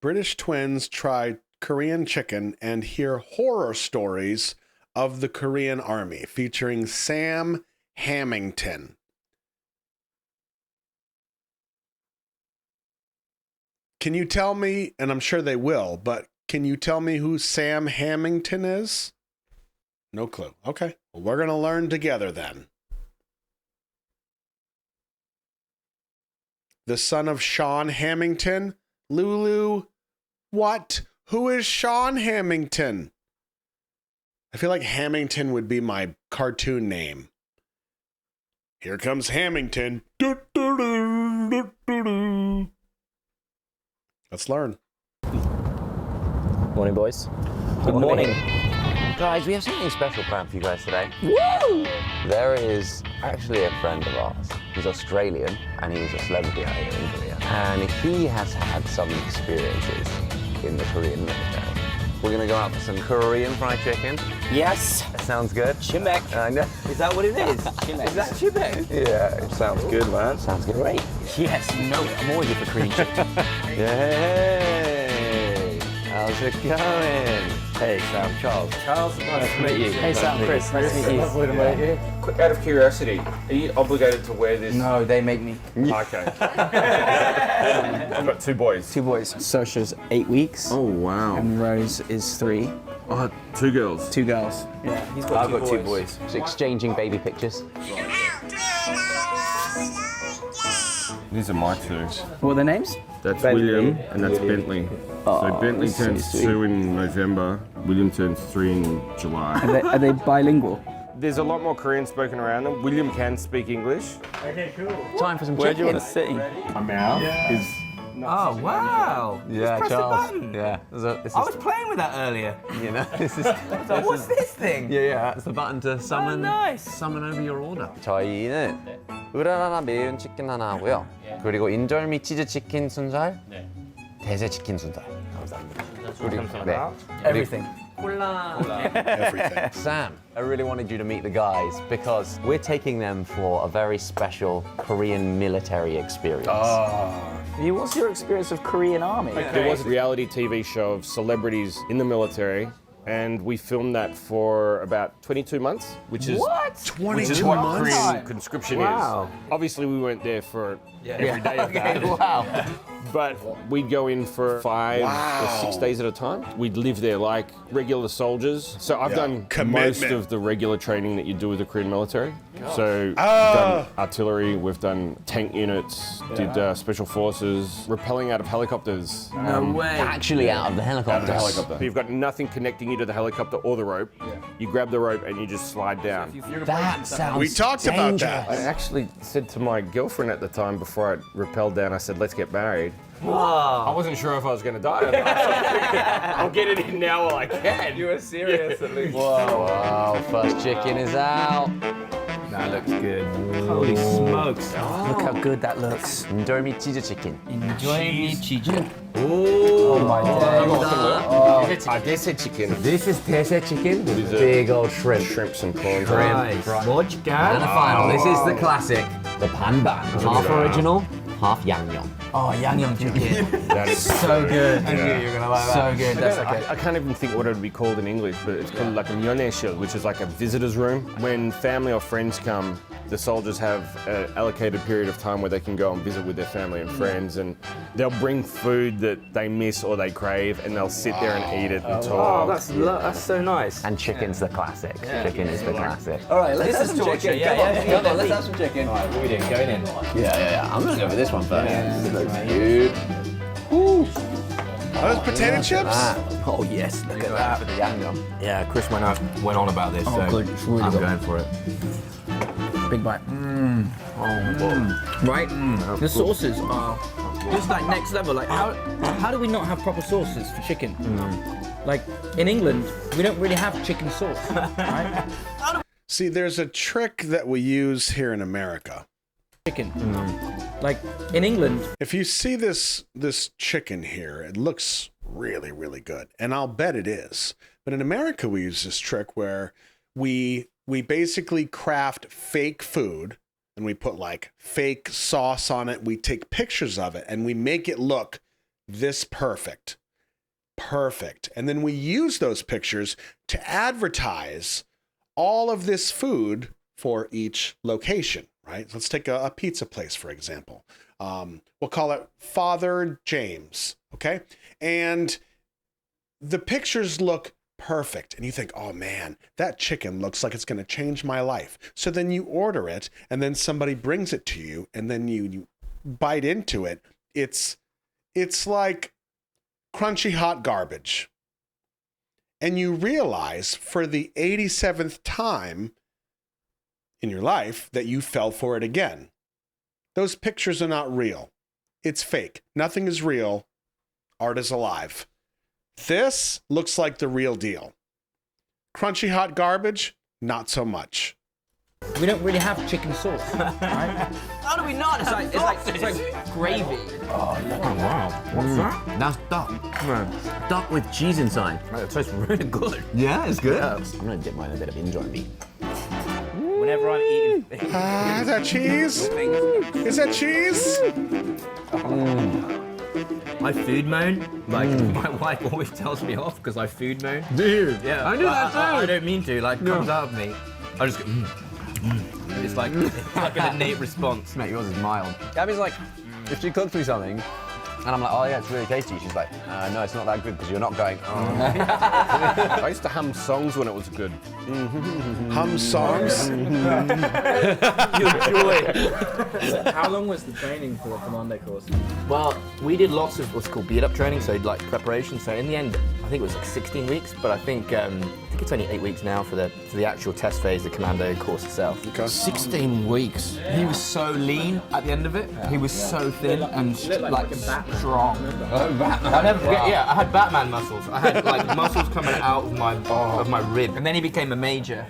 British twins try Korean chicken and hear horror stories of the Korean army featuring Sam Hamilton. Can you tell me, and I'm sure they will, but can you tell me who Sam Hamilton is? No clue. Okay. Well, we're going to learn together then. The son of Sean Hamilton? Lulu? What? Who is Sean Hamilton? I feel like Hamilton would be my cartoon name. Here comes Hamilton. Let's learn. Morning, boys. Good morning. Guys, we have something special planned for you guys today. Woo! There is actually a friend of ours. He's Australian, and he's a celebrity out here in Korea. And he has had some experiences in the Korean military. We're gonna go out for some Korean fried chicken. Yes. That sounds good. Chimek. I know. Is that what it is? Chimek. Is that chimek? Yeah, it sounds good, man. Sounds good. Great. Yes. No, I'm always here for Korean chicken. Hey, how's it going? Hey, Sam. Charles. Charles, nice to meet you. Hey, Sam. Chris. Nice to meet you. Lovely to meet you. Quick, out of curiosity, are you obligated to wear this? No, they make me. Okay. I've got two boys. Two boys. Sosha's 8 weeks. Oh, wow. And Rose is 3. Oh, two girls. 2 girls. Yeah, he's got I've got two boys. Just exchanging baby pictures. These are my two. What are their names? That's William and that's Bentley. So Bentley that's so turns sweet. 2 in November. William turns 3 in July. Are they bilingual? There's a lot more Korean spoken around them. William can speak English. Time for some Where do you chicken. want to sit? My mouth is. Oh, wow. Yeah, Press the Charles. button. Yeah. This I was playing with that earlier. you know, this is. So what's this thing? Yeah, that's the button to summon. nice. Summon over your order. 저희는 우라라라 매운 치킨 하나 하고요. 그리고 인절미 치즈 치킨 순살, 대세 치킨 순살. 감사합니다. 그리고 Everything. Everything. Sam, I really wanted you to meet the guys because we're taking them for a very special Korean military experience. What's your experience of Korean army? There was a reality TV show of celebrities in the military, and we filmed that for about 22 months, which is What? which is 22 what months? Korean conscription Wow. is. Obviously, we weren't there for every day of that. Wow. But we'd go in for 5 or 6 days at a time. We'd live there like regular soldiers. So I've done most Commitment. of the regular training that you do with the Korean military. So we've done artillery, we've done tank units, did special forces, rappelling out of helicopters. No way. Actually, out of the helicopter. So you've got nothing connecting you to the helicopter or the rope. You grab the rope and you just slide down. That sounds. We talked about that. I actually said to my girlfriend at the time before I rappelled down, I said, let's get married. I wasn't sure if I was going to die or not. I'll get it in now while I can. You were serious at least. Wow, first chicken is out. That looks good. Holy smokes. Look how good that looks. 인절미 치즈 치킨. Enjoy me chicken. Oh my Desi chicken. This is 대세 chicken with These are big old shrimp. Shrimps and prawns. Nice. What you And got? the final, this is the classic, the 반반. Half original, half 양념. Oh, Yangyang chicken. That is So good. I knew you were gonna like that. So good. That's like I can't even think what it would be called in English, but it's called like a myeoneshil, which is like a visitor's room. When family or friends come, the soldiers have an allocated period of time where they can go and visit with their family and friends, and they'll bring food that they miss or they crave, and they'll sit there and eat it and Oh, talk. that's so nice. And chicken's the classic. Chicken is the classic. All right, let's have some chicken. Yeah, let's have some chicken. All right, what are we doing? Going in? Yeah. I'm gonna go for this one first. This looks good. Are those potato chips? oh yes, look at that. For the 양념. Yeah, Chris went on about this, so good. It's really I'm good. going for it. Big bite. Right? The sauces are just like next level. Like how do we not have proper sauces for chicken? Like in England, we don't really have chicken sauce, right? See, there's a trick that we use here in America. Chicken. Like in England, If you see this chicken here, it looks really, really good. And I'll bet it is. But in America, we use this trick where we basically craft fake food and we put like fake sauce on it. We take pictures of it and we make it look this perfect. Perfect. And then we use those pictures to advertise all of this food for each location, right? Let's take a pizza place, for example. We'll call it Father James, okay? And the pictures look perfect. And you think, oh man, that chicken looks like it's going to change my life. So then you order it, and then somebody brings it to you, and then you bite into it. It's like crunchy hot garbage. And you realize for the 87th time in your life that you fell for it again. Those pictures are not real. It's fake. Nothing is real. Art is alive. This looks like the real deal. Crunchy hot garbage, not so much. We don't really have chicken sauce, right? How do we not? It's like gravy. Oh, wow. What's that? That's duck. Duck with cheese inside. It tastes really good. Yeah, it's good. I'm gonna dip mine in a bit of enjoy meat. Whenever I'm eating Is that cheese? Is that cheese? I food moan. Like, my wife always tells me off because I food moan. Dude, Yeah. I do that too. I don't mean to. Like, comes out of me. I just go, It's like an innate response. Mate, yours is mild. Gabby's like, if she cooks me something, and I'm like, oh yeah, it's really tasty, she's like, no, it's not that good, because you're not going, oh. I used to hum songs when it was good. Hum songs? How long was the training for the commando course? Well, we did lots of what's called beard-up training, so like preparation. So in the end, I think it was like 16 weeks, but I think it's only 8 weeks now for the actual test phase, the commando course itself. Okay. 16 weeks. He was so lean at the end of it. He was so thin and like strong. I'll never forget. Yeah, I had Batman muscles. I had like muscles coming out of my rib, and then he became a major.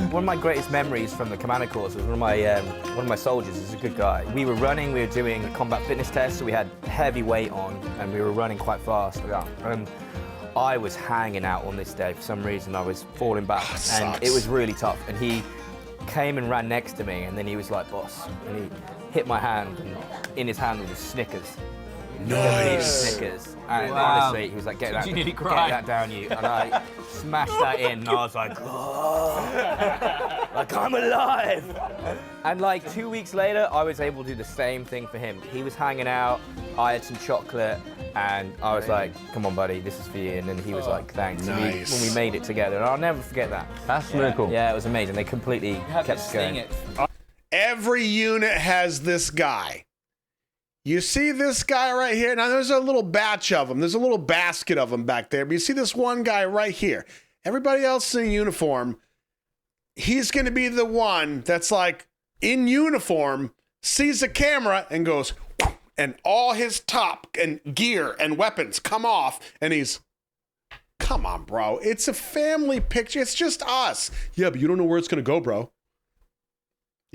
One of my greatest memories from the commando course was one of my soldiers. Is a good guy. We were running. We were doing a combat fitness test, so we had heavy weight on, and we were running quite fast. And I was hanging out on this day for some reason. I was falling back, and it was really tough. And he came and ran next to me, and then he was like, "Boss," and he hit my hand, and in his hand was a Snickers. Nice. Snickers. And honestly, he was like, get that down you. And I smashed that in, and I was like, oh, like I'm alive. And like 2 weeks later, I was able to do the same thing for him. He was hanging out, I had some chocolate, and I was like, come on, buddy, this is for you. And then he was like, thanks. Nice. When we made it together, and I'll never forget that. That's really cool. Yeah, it was amazing. They completely kept us going. Every unit has this guy. You see this guy right here? Now, there's a little batch of them. There's a little basket of them back there. But you see this one guy right here. Everybody else in uniform, he's going to be the one that's like in uniform, sees the camera and goes, and all his top and gear and weapons come off. And he's, come on, bro. It's a family picture. It's just us. Yeah, but you don't know where it's going to go, bro.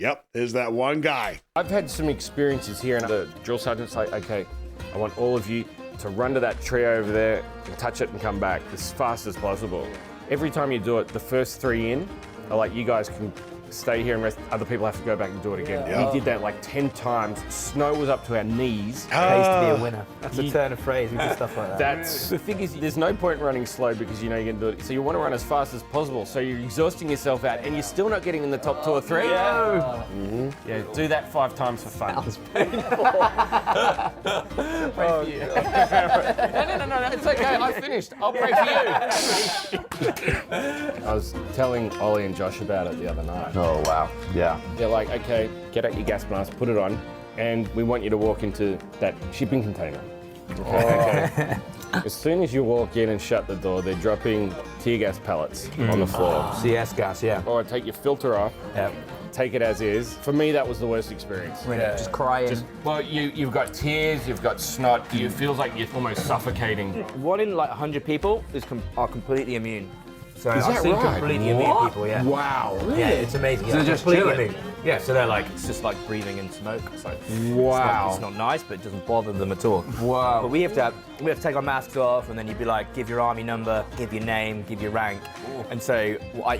Yep, there's that one guy. I've had some experiences here, and the drill sergeant's like, okay, I want all of you to run to that tree over there and touch it and come back as fast as possible. Every time you do it, the first 3 in are like, you guys can stay here and rest. Other people have to go back and do it again. Yeah. We did that like 10 times. Snow was up to our knees. Pays to be a winner. That's a turn of phrase. We do stuff like that. That's the thing is, there's no point running slow because you know you're gonna do it. So you want to run as fast as possible. So you're exhausting yourself out, and you're still not getting in the top 2 or 3. Yeah, yeah. Do that 5 times for fun. No, It's okay. I finished. I'll pray for you. I was telling Ollie and Josh about it the other night. Oh, wow. Yeah. They're like, okay, get out your gas mask, put it on, and we want you to walk into that shipping container. Okay. As soon as you walk in and shut the door, they're dropping tear gas pellets on the floor. CS gas, yeah. Or take your filter off, take it as is. For me, that was the worst experience. Just crying. Well, you've got tears, you've got snot, it feels like you're almost suffocating. 1 in like 100 people are completely immune. So Is I've that seen right? completely immune people, yeah. Wow. Yeah, it's amazing. So Yeah, just completely chill it. immune. Yeah, so they're like, it's just like breathing in smoke. It's like, Wow. it's not nice, but it doesn't bother them at all. Wow. But we have to take our masks off, and then you'd be like, give your army number, give your name, give your rank. And so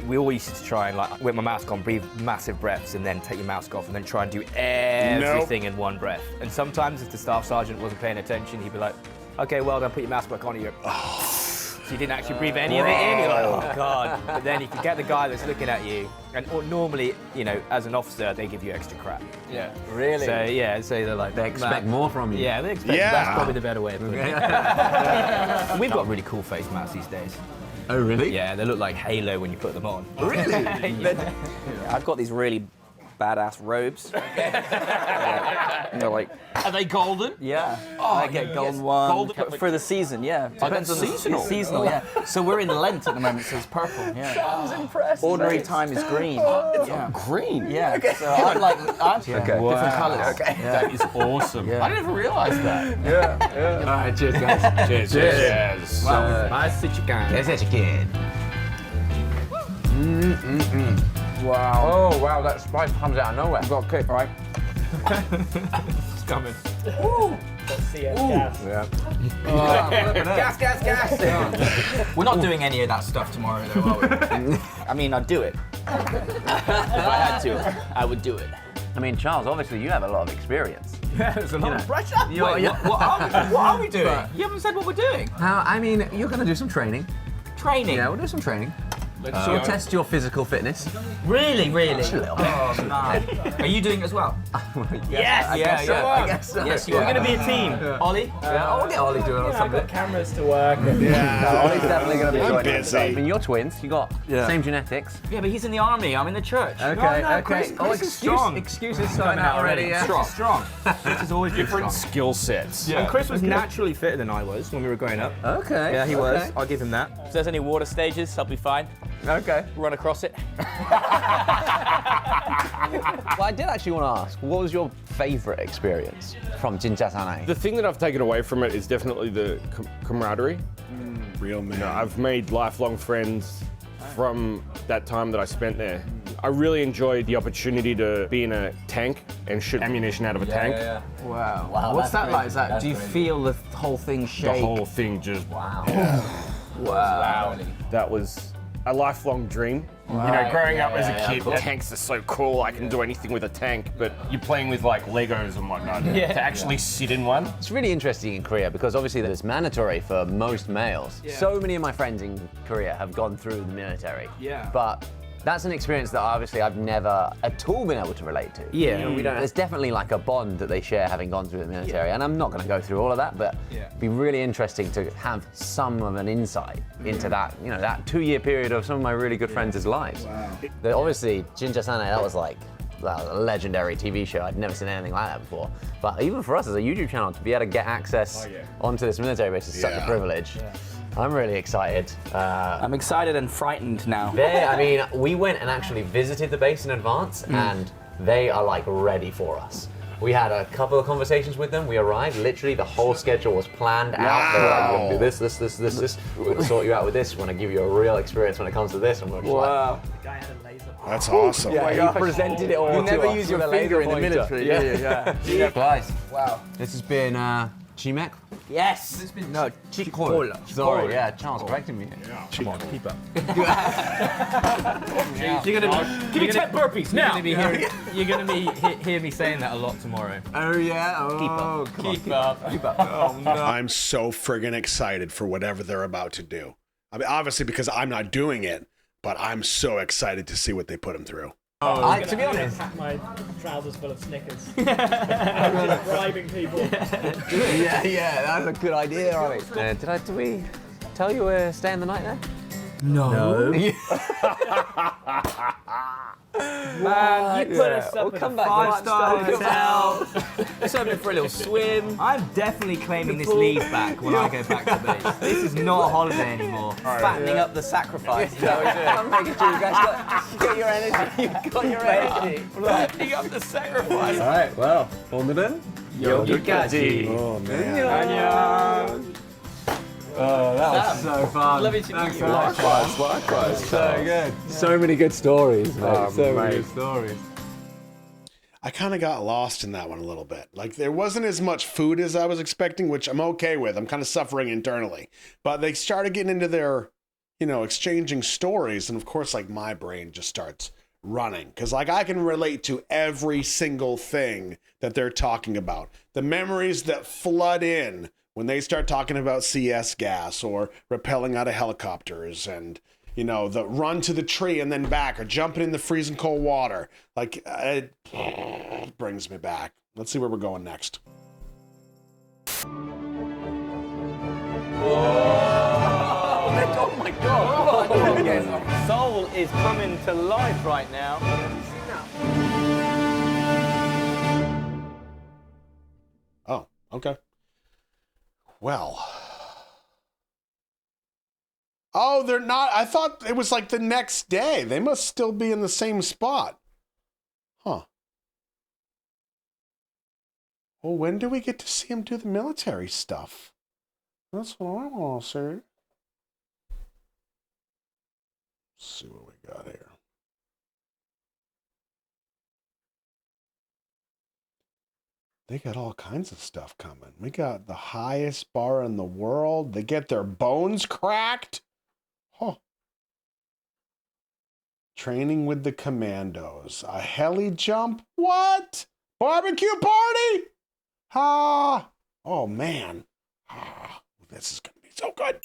we all used to try and like, with my mask on, breathe massive breaths, and then take your mask off, and then try and do everything in one breath. And sometimes if the staff sergeant wasn't paying attention, he'd be like, okay, well done, put your mask back on. You go, so you didn't actually breathe any of it in. You're like, oh God. But then you can get the guy that's looking at you, and normally, you know, as an officer, they give you extra crap. Yeah. Really? So yeah, so they're like, They expect more from you. yeah, they expect. Yeah. That's probably the better way of putting it. We've got really cool face masks these days. Oh, really? Yeah, they look like Halo when you put them on. Really? I've got these really badass robes. They're like, Are they golden? yeah. I get golden one Golden- for the season. Yeah, that's seasonal. It's seasonal. Yeah. So we're in Lent at the moment, so it's purple. Yeah. That was impressive. Ordinary time is green. Yeah. Green. Yeah. So I'm like, different colours. Okay. That is awesome. Yeah. I never realized that. All right, cheers, guys. Cheers. Cheers. I sit you can. Yes, that's a kid. Wow. Oh, wow, that spice comes out of nowhere. Got a kick, right? It's coming. Gas. We're not doing any of that stuff tomorrow, though, are we? I mean, I'd do it. If I had to, I would do it. I mean, Charles, obviously you have a lot of experience. There's a lot of pressure. Wait, what are we doing? You haven't said what we're doing. How? I mean, you're going to do some training. Training. Yeah, we'll do some training. We'll test your physical fitness. Really, really. Just a little bit. Oh man. Are you doing it as well? Yes, I guess so. I guess so. Yes, you're We're going to be a team. Ollie? Yeah, I'll get Ollie doing it or something. Cameras to work. No, Ollie's definitely going to be I'm joining us. busy. I mean, you're twins. You got same genetics. Yeah, but he's in the army. I'm in the church. Okay, No, Chris is strong. Excuses starting out already. Yeah. Strong. This is always Different skill sets. And Chris was naturally fitter than I was when we were growing up. Okay. Yeah, he okay. was. I'll give him that. If there's any water stages, I'll be fine. Okay. Run across it. Well, I did actually want to ask, what was your favourite experience from Jinjasane? The thing that I've taken away from it is definitely the camaraderie. Real man. I've made lifelong friends from that time that I spent there. I really enjoyed the opportunity to be in a tank and shoot ammunition out of a tank. Wow. Wow, What's that's that like? Is that, That's do you crazy. feel the whole thing shake? The whole thing just, Wow. that was a lifelong dream. You know, growing up as a kid, tanks are so cool, I can do anything with a tank, but you're playing with like Legos and whatnot. To actually sit in one. It's really interesting in Korea because obviously it's mandatory for most males. So many of my friends in Korea have gone through the military. Yeah. But that's an experience that obviously I've never at all been able to relate to. Yeah. You know, there's definitely like a bond that they share having gone through the military, and I'm not going to go through all of that, but it'd be really interesting to have some of an insight into that, you know, that 2-year period of some of my really good friends' lives. Wow. Obviously, Jinjasane, that was like a legendary TV show. I'd never seen anything like that before. But even for us as a YouTube channel, to be able to get access onto this military base is such a privilege. I'm really excited. I'm excited and frightened now. I mean, we went and actually visited the base in advance, and they are like ready for us. We had a couple of conversations with them. We arrived, literally the whole schedule was planned out. They were like, we're gonna do this. We're gonna sort you out with this. We're gonna give you a real experience when it comes to this. And we're just like, That's awesome. yeah, he presented it all You to never us use with your a laser finger in the pointer. military. Yeah. Guys, wow. This has been Chimek. Yes. No, Chicola. Sorry, yeah, Charles corrected me. Come on, keep up. You're gonna Give me 10 burpees now. You're gonna be Hear me saying that a lot tomorrow. Oh yeah, oh, Keep up. I'm so friggin' excited for whatever they're about to do. I mean, obviously because I'm not doing it, but I'm so excited to see what they put them through. to be honest, My trousers full of Snickers. I'm just bribing people. yeah, that's a good idea, Ollie. Did we tell you we're staying the night there? No. Man, you put us up We'll in come a back 5-star next hotel. Let's open it for a little swim. I'm definitely claiming this leave back when I go back to base. This is not a holiday anymore. Fattening up the sacrifice. I'm making sure you guys got your energy. You got your energy. Fattening up the sacrifice. All right, well, 오늘은 여기까지. Oh man. Oh, that was so fun. Love it to meet you. Likewise. So good. So many good stories, mate. So many good stories. I kind of got lost in that one a little bit. Like there wasn't as much food as I was expecting, which I'm okay with. I'm kind of suffering internally. But they started getting into their, exchanging stories. And of course, like my brain just starts running. Because like I can relate to every single thing that they're talking about. The memories that flood in when they start talking about CS gas or rappelling out of helicopters and the run to the tree and then back or jumping in the freezing cold water. Like, it brings me back. Let's see where we're going next. Oh my God. Soul is coming to life right now. Oh, okay. Well. Oh, they're not. I thought it was like the next day. They must still be in the same spot. Huh. Well, when do we get to see him do the military stuff? That's what I want to see. Let's see what we got here. They got all kinds of stuff coming. We got the highest bar in the world. They get their bones cracked. Huh. Training with the commandos. A heli jump? What? Barbecue party? Ah. Oh, man. Ah, this is going to be so good.